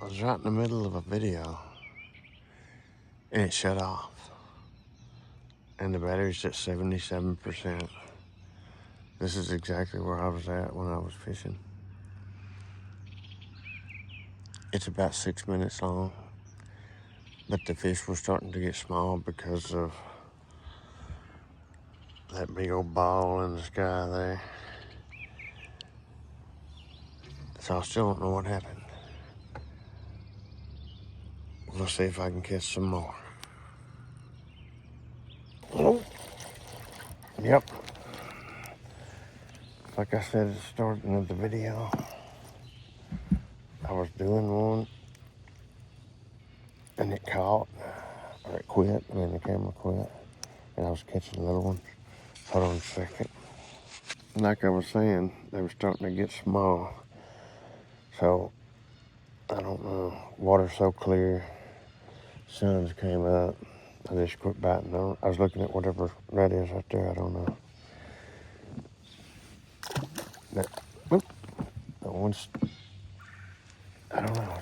I was right in the middle of a video and it shut off. And the battery's at 77%. This is exactly where I was at when I was fishing. It's about 6 minutes long, but the fish were starting to get small because of that big old ball in the sky there. So I still don't know what happened. We'll see if I can catch some more. Oh, yep. Like I said at the start of the video, I was doing one and it caught, or it quit. I mean, the camera quit, and I was catching little ones. Hold on a second. Like I was saying, they were starting to get small. So, I don't know. Water's so clear. Suns came up. I just quit biting on it. I was looking at whatever that is right there. I don't know. But, whoop, once, I don't know.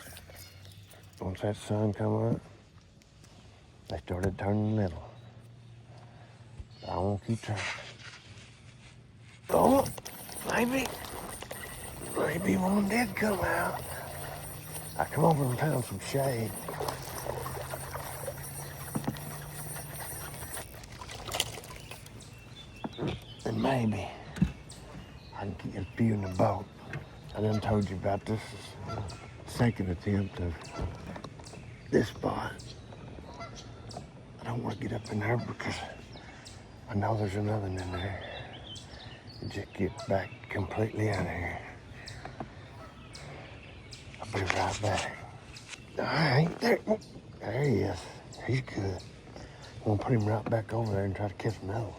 Once that sun come up, they started turning little. I won't keep trying. Oh, maybe one did come out. I come over and found some shade. And maybe I can get a few in the boat. I done told you about this second attempt of this spot. I don't want to get up in there because I know there's another one in there. And just get back completely out of here. I'll be right back. All right, there he is. He's good. I'm gonna put him right back over there and try to catch another one.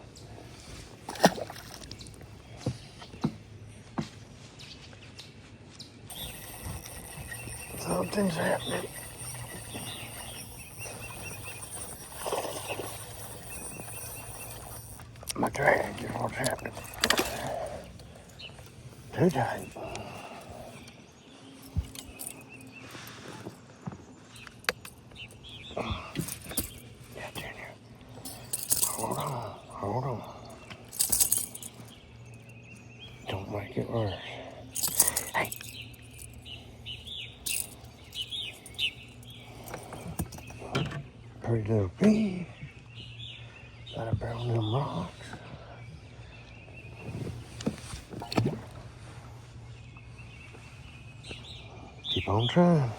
Something's happening. My drag is what's happening. Too tight. Yeah, Junior. Hold on. Don't make it worse. Hey. Pretty little fish. Got up there on them rocks. Keep on trying.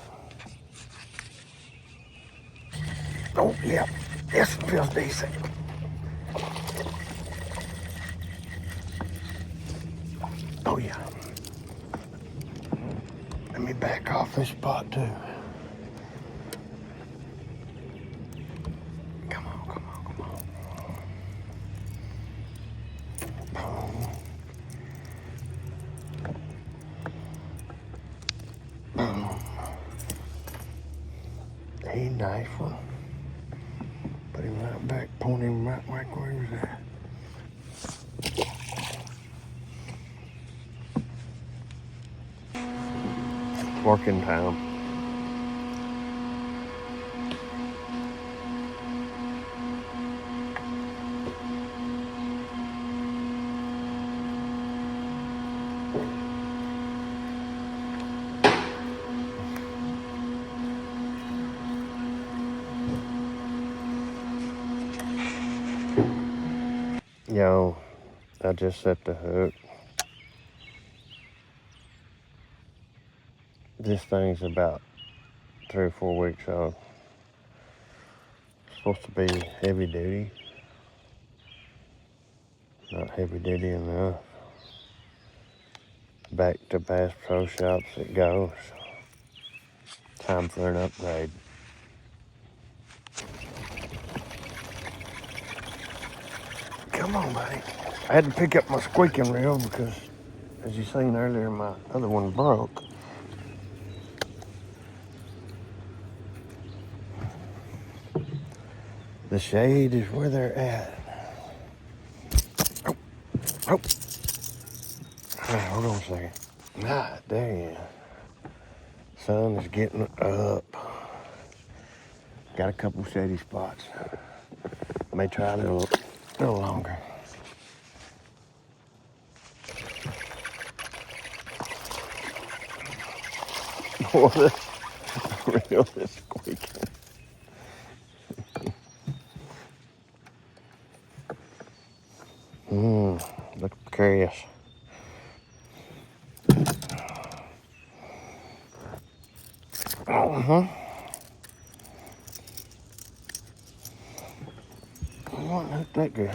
Oh, yeah. This one feels decent. Oh, yeah. Let me back off this spot, too. Come on. Hey, nice one. Put him right back, point him right back where he was at. Working time. Yo, I just set the hook. This thing's about 3 or 4 weeks old. It's supposed to be heavy duty. Not heavy duty enough. Back to Bass Pro Shops it goes. Time for an upgrade. Come on, buddy. I had to pick up my squeaking reel because, as you seen earlier, my other one broke. The shade is where they're at. Oh. Right, hold on a second. Ah, there you are. Sun is getting up. Got a couple shady spots. May try a little longer. Oh, that's real squeaking. Look curious. Well, not that good.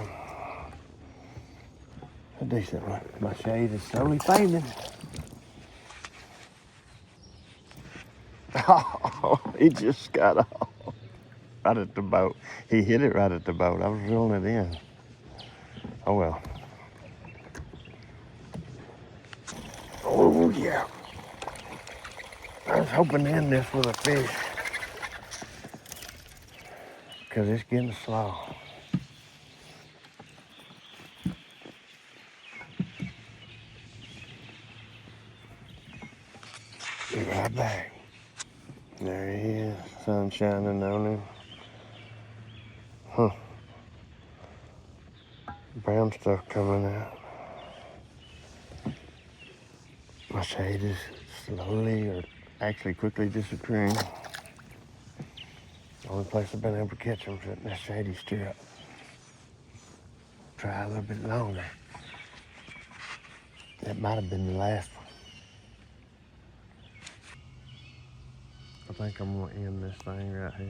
A decent one. My shade is slowly fading. Oh, he just got off right at the boat. He hit it right at the boat. I was reeling it in. Oh well. Oh yeah. I was hoping to end this with a fish because it's getting slow. Be right back. There he is, sun shining on him. Huh. Brown stuff coming out. My shade is slowly or actually quickly disappearing. The only place I've been able to catch them is in that shady strip. Try a little bit longer. That might have been the last one. I think I'm gonna end this thing right here.